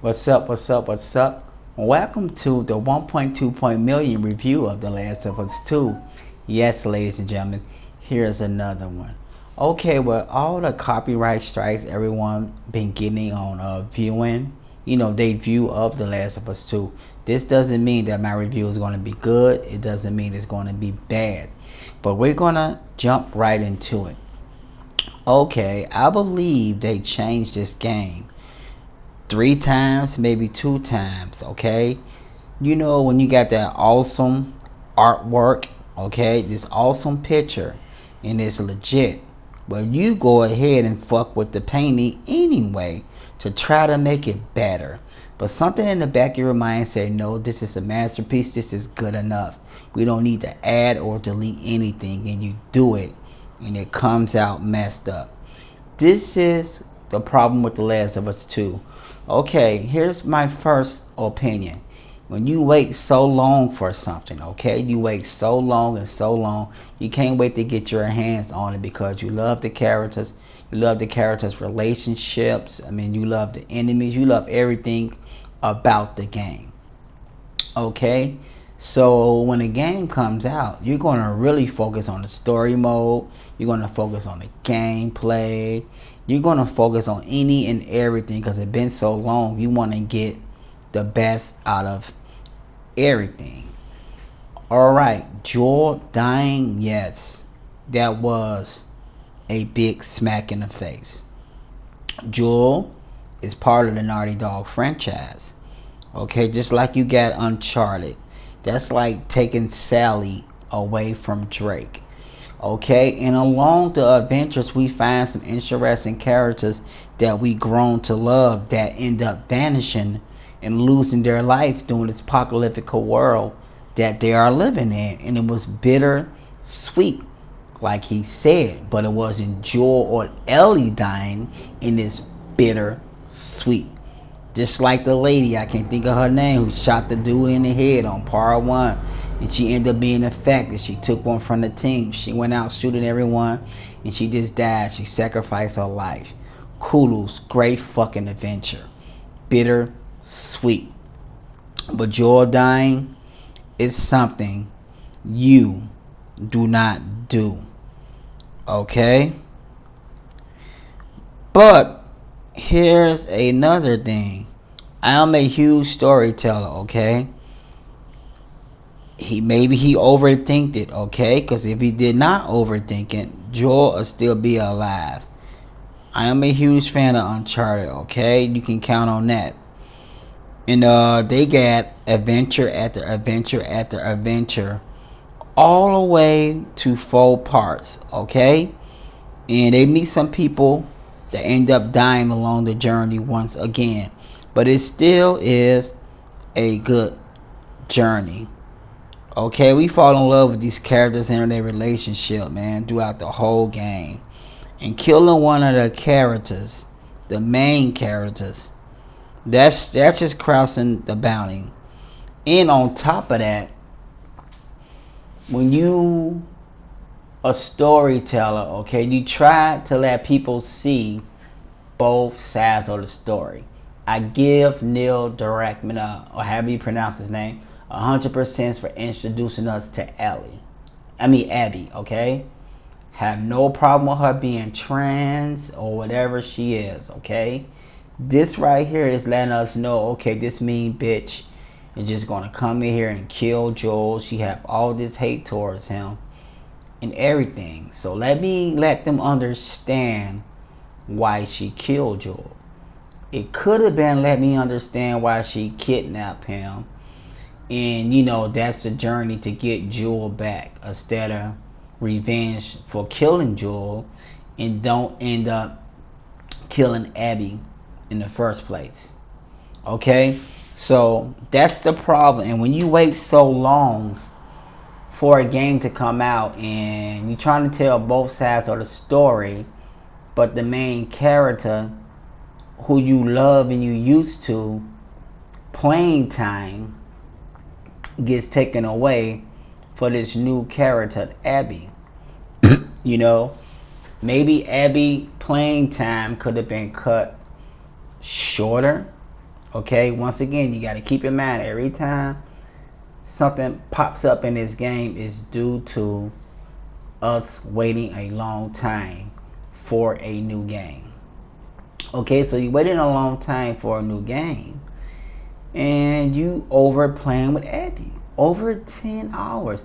What's up? What's up? What's up? Welcome to the 1.2 million review of The Last of Us 2. Yes, ladies and gentlemen, here's another one. Okay, well, all the copyright strikes everyone been getting on viewing, they view of The Last of Us 2. This doesn't mean that my review is going to be good. It doesn't mean it's going to be bad. But we're going to jump right into it. Okay, I believe they changed this game 3 times, maybe 2 times, okay? When you got that awesome artwork, okay, this awesome picture, and it's legit, well, you go ahead and fuck with the painting anyway to try to make it better. But something in the back of your mind say, no, this is a masterpiece, this is good enough. We don't need to add or delete anything, and you do it, and it comes out messed up. This is the problem with The Last of Us 2. Okay, here's my first opinion. When you wait so long for something, okay, you wait so long and so long, you can't wait to get your hands on it because you love the characters, you love the characters' relationships, you love the enemies, you love everything about the game. Okay, so when the game comes out, you're going to really focus on the story mode, you're going to focus on the gameplay, you're going to focus on any and everything because it's been so long. You want to get the best out of everything. Alright, Joel dying, yes, that was a big smack in the face. Joel is part of the Naughty Dog franchise. Okay, just like you got Uncharted. That's like taking Sally away from Drake. Okay, and along the adventures we find some interesting characters that we grown to love that end up vanishing and losing their life during this apocalyptic world that they are living in. And it was bitter sweet, like he said, but it wasn't Joel or Ellie dying in this bitter sweet. Just like the lady, I can't think of her name, who shot the dude in the head on part 1. And she ended up being affected. She took one from the team. She went out shooting everyone. And she just died. She sacrificed her life. Kudos. Great fucking adventure. Bitter, sweet. But Joel dying is something you do not do. Okay? But here's another thing. I'm a huge storyteller, okay? Maybe he overthinked it, okay? Because if he did not overthink it, Joel would still be alive. I am a huge fan of Uncharted, okay? You can count on that. And they got adventure after adventure after adventure, all the way to 4 parts, okay? And they meet some people that end up dying along the journey once again. But it still is a good journey. Okay, we fall in love with these characters and their relationship, man, throughout the whole game. And killing one of the characters, the main characters, that's just crossing the boundary. And on top of that, when you a storyteller, okay, you try to let people see both sides of the story. I give Neil Druckmann, or however you pronounce his name, 100% for introducing us to Abby, okay? Have no problem with her being trans or whatever she is, okay? This right here is letting us know, okay, this mean bitch is just gonna come in here and kill Joel. She have all this hate towards him and everything. So let them understand why she killed Joel. It could have been let me understand why she kidnapped him. And that's the journey to get Joel back instead of revenge for killing Joel and don't end up killing Abby in the first place. Okay? So that's the problem. And when you wait so long for a game to come out and you're trying to tell both sides of the story, but the main character who you love and you used to playing time gets taken away for this new character, Abby. Maybe Abby playing time could have been cut shorter, Okay, once again, you got to keep in mind every time something pops up in this game is due to us waiting a long time for a new game. Okay, so you waited a long time for a new game, and you over playing with Abby over 10 hours.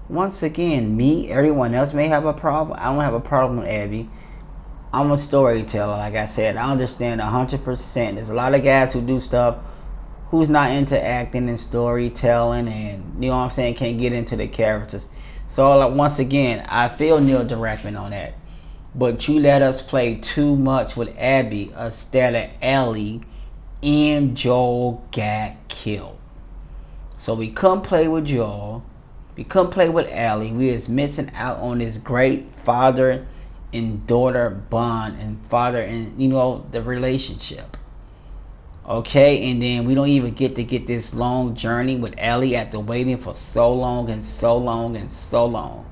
Once again, me, everyone else may have a problem. I don't have a problem with Abby. I'm a storyteller, like I said. I understand 100%. There's a lot of guys who do stuff who's not into acting and storytelling, and you know what I'm saying, can't get into the characters. So like, once again, I feel Neil Druckmann on that. But you let us play too much with Abby instead of Ellie, and Joel got killed. So we couldn't play with Joel. We couldn't play with Ellie. We was missing out on this great father and daughter bond and father and the relationship. Okay, and then we don't even get to get this long journey with Ellie after waiting for so long and so long and so long.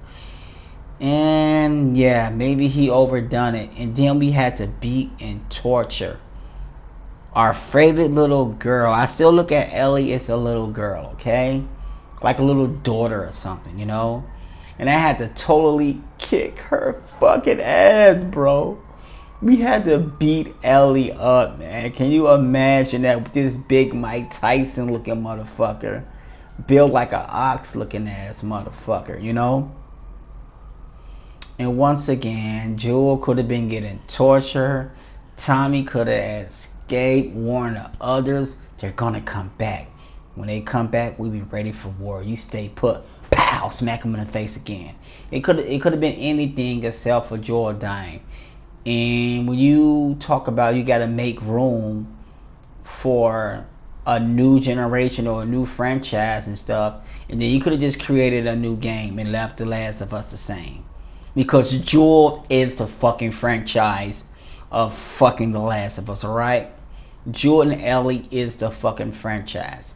And yeah, maybe he overdone it. And then we had to beat and torture our favorite little girl. I still look at Ellie as a little girl, okay? Like a little daughter or something, And I had to totally kick her fucking ass, bro. We had to beat Ellie up, man. Can you imagine that with this big Mike Tyson looking motherfucker? Built like an ox looking ass motherfucker, And once again, Joel could have been getting tortured. Tommy could have escaped, warned the others. They're gonna come back. When they come back, we be ready for war. You stay put. Pow! Smack him in the face again. It could have been anything except for Joel dying. And when you talk about you got to make room for a new generation or a new franchise and stuff, and then you could have just created a new game and left The Last of Us the same. Because Joel is the fucking franchise of fucking The Last of Us, alright? Joel and Ellie is the fucking franchise.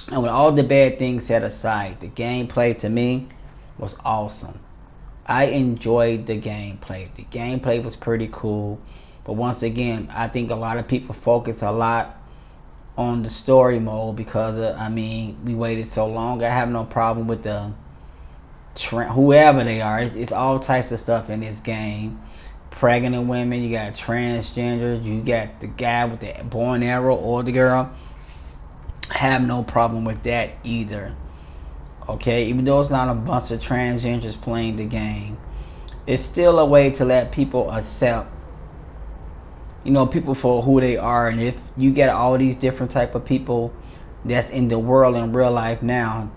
And with all the bad things set aside, the gameplay to me was awesome. I enjoyed the gameplay. The gameplay was pretty cool. But once again, I think a lot of people focus a lot on the story mode because, we waited so long. I have no problem with the whoever they are. It's all types of stuff in this game. Pregnant women, you got transgenders, you got the guy with the bow and arrow or the girl. I have no problem with that either. Okay, even though it's not a bunch of transgenders playing the game, it's still a way to let people accept, people for who they are. And if you get all these different type of people that's in the world in real life now,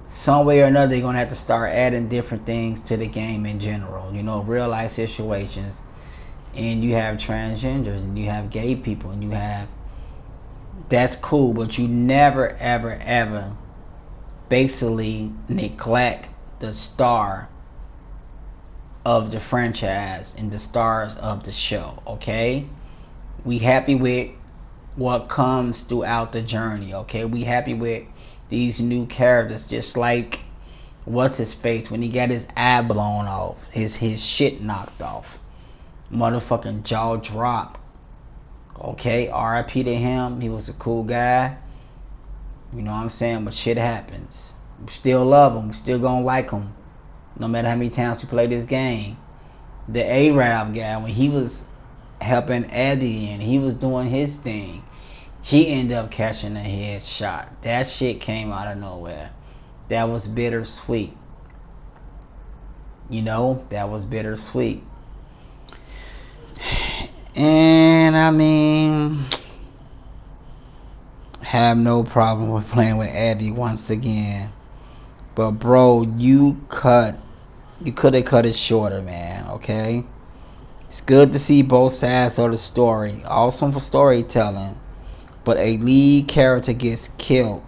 some way or another they're gonna have to start adding different things to the game in general. Real life situations, and you have transgenders, and you have gay people, and you have. That's cool, but you never, ever, ever basically neglect the star of the franchise and the stars of the show, okay? We happy with what comes throughout the journey, okay? We happy with these new characters, just like what's his face when he got his eye blown off, his shit knocked off, motherfucking jaw dropped. Okay, R.I.P. to him. He was a cool guy. You know what I'm saying? But shit happens. We still love him. We still gonna like him. No matter how many times we play this game. The Arab guy, when he was helping Eddie and he was doing his thing, he ended up catching a headshot. That shit came out of nowhere. That was bittersweet. That was bittersweet. And have no problem with playing with Abby once again. But bro, you could have cut it shorter, man, okay? It's good to see both sides of the story. Awesome for storytelling. But a lead character gets killed.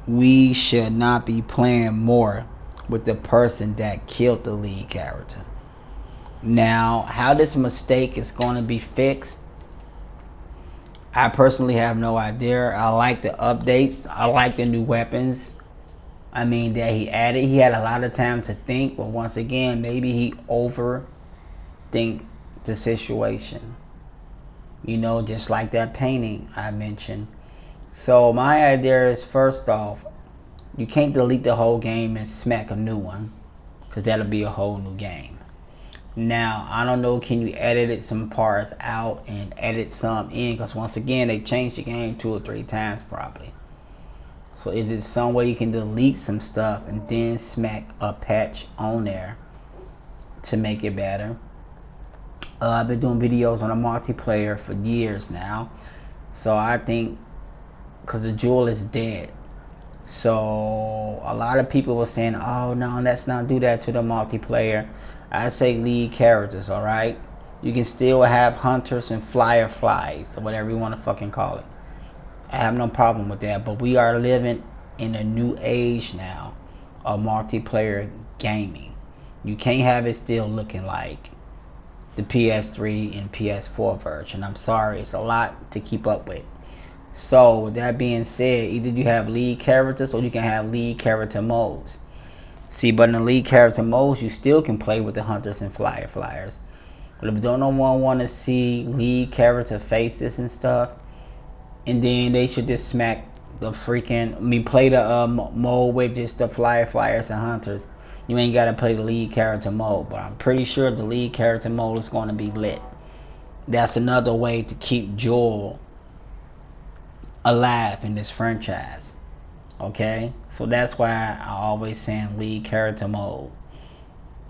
We should not be playing more with the person that killed the lead character. Now, how this mistake is going to be fixed, I personally have no idea. I like the updates. I like the new weapons. That he added. He had a lot of time to think, but once again, maybe he overthink the situation. You know, just like that painting I mentioned. So my idea is, first off, you can't delete the whole game and smack a new one, because that'll be a whole new game. Now, I don't know, can you edit some parts out and edit some in? Because once again, they changed the game 2 or 3 times probably. So is it some way you can delete some stuff and then smack a patch on there to make it better? I've been doing videos on a multiplayer for years now. So I think, because the jewel is dead. So a lot of people were saying, oh no, let's not do that to the multiplayer. I say lead characters, alright? You can still have hunters and fireflies, or whatever you want to fucking call it. I have no problem with that, but we are living in a new age now of multiplayer gaming. You can't have it still looking like the PS3 and PS4 version. I'm sorry, it's a lot to keep up with. So with that being said, either you have lead characters or you can have lead character modes. See, but in the lead character modes, you still can play with the hunters and fireflies. But if don't no one want to see lead character faces and stuff, and then they should just smack the freaking, play the mode with just the fireflies and hunters. You ain't gotta play the lead character mode, but I'm pretty sure the lead character mode is going to be lit. That's another way to keep Joel alive in this franchise. Okay, so that's why I always saying lead character mode.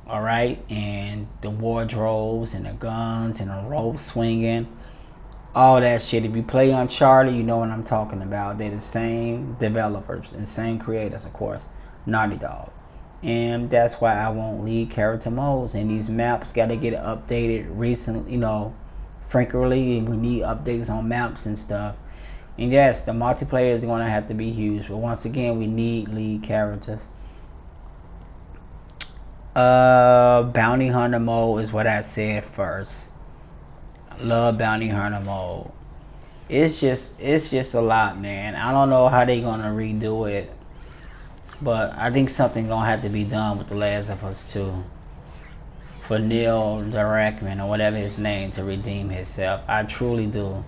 Alright, and the wardrobes and the guns and the rope swinging, all that shit. If you play Uncharted, you know what I'm talking about. They're the same developers and same creators, of course, Naughty Dog. And that's why I want lead character modes. And these maps got to get updated recently, you know, frequently. We need updates on maps and stuff. And yes, the multiplayer is going to have to be huge. But once again, we need lead characters. Bounty Hunter mode is what I said first. I love Bounty Hunter mode. It's just a lot, man. I don't know how they gonna redo it, but I think something gonna have to be done with The Last of Us 2 for Neil Druckmann or whatever his name to redeem himself. I truly do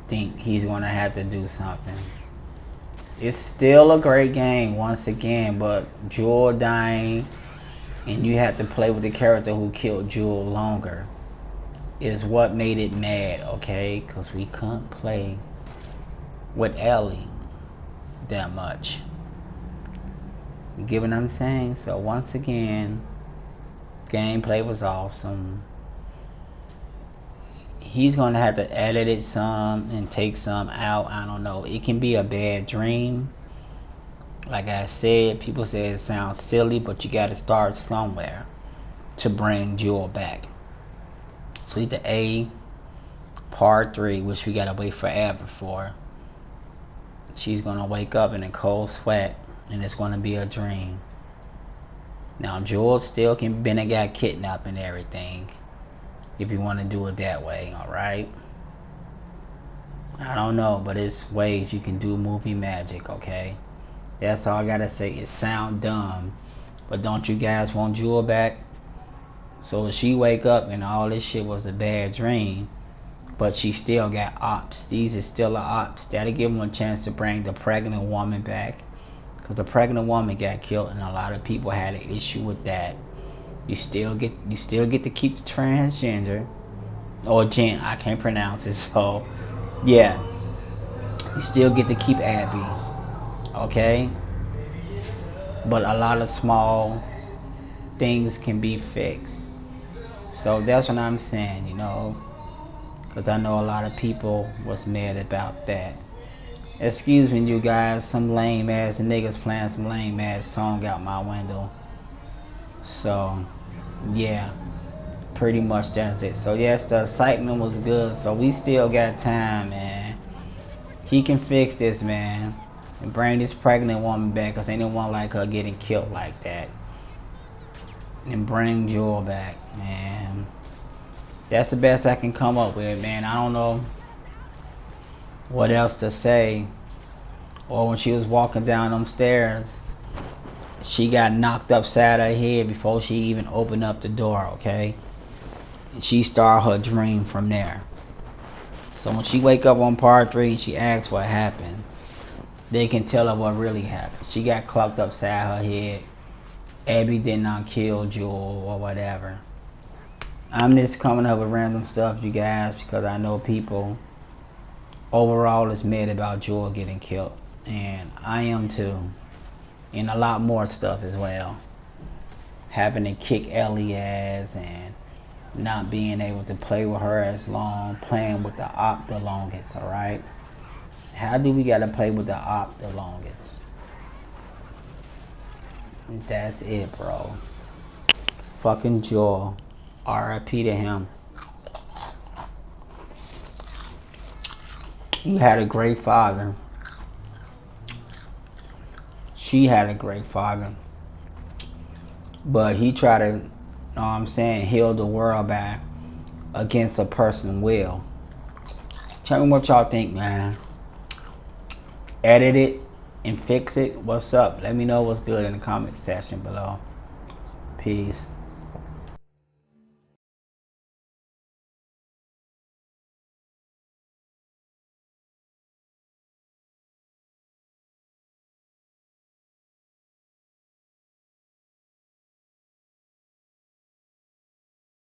think he's gonna have to do something. It's still a great game once again, but Joel dying and you have to play with the character who killed Joel longer is what made it mad, okay? Because we couldn't play with Ellie that much. You get what I'm saying? So once again, gameplay was awesome. He's gonna have to edit it some and take some out. I don't know. It can be a bad dream. Like I said, people say it sounds silly, but you gotta start somewhere to bring Joel back. So either A, part 3, which we gotta wait forever for. She's gonna wake up in a cold sweat and it's gonna be a dream. Now Joel still can been a guy kidnapped and everything, if you want to do it that way, alright? I don't know, but it's ways you can do movie magic, okay? That's all I gotta say. It sound dumb, but don't you guys want Joel back? So if she wake up and all this shit was a bad dream, but she still got ops. These is still a ops. That'll give them a chance to bring the pregnant woman back, because the pregnant woman got killed, and a lot of people had an issue with that. You still get to keep the transgender or gent. I can't pronounce it. So yeah, you still get to keep Abby. Okay, but a lot of small things can be fixed. So that's what I'm saying, you know, because I know a lot of people was mad about that. Excuse me, you guys, some lame ass niggas playing some lame ass song out my window. So yeah, pretty much that's it. So yes, the excitement was good. So we still got time, man. He can fix this, man, and bring this pregnant woman back, because ain't no one like her getting killed like that. And bring Joel back, man. That's the best I can come up with, man. I don't know what else to say. Or when she was walking down them stairs, she got knocked upside her head before she even opened up the door, okay? And she started her dream from there. So when she wake up on part 3, she asks what happened. They can tell her what really happened. She got clocked upside her head. Abby did not kill Jewel or whatever. I'm just coming up with random stuff, you guys, because I know people overall is mad about Jewel getting killed. And I am too. And a lot more stuff as well. Having to kick Ellie ass and not being able to play with her as long, playing with the op the longest, alright? How do we gotta play with the op the longest? That's it, bro. Fucking Joel. R.I.P. to him. You had a great father. She had a great father. But he tried to, you know what I'm saying, heal the world back against a person's will. Tell me what y'all think, man. Edit it and fix it. What's up? Let me know what's good in the comment section below. Peace.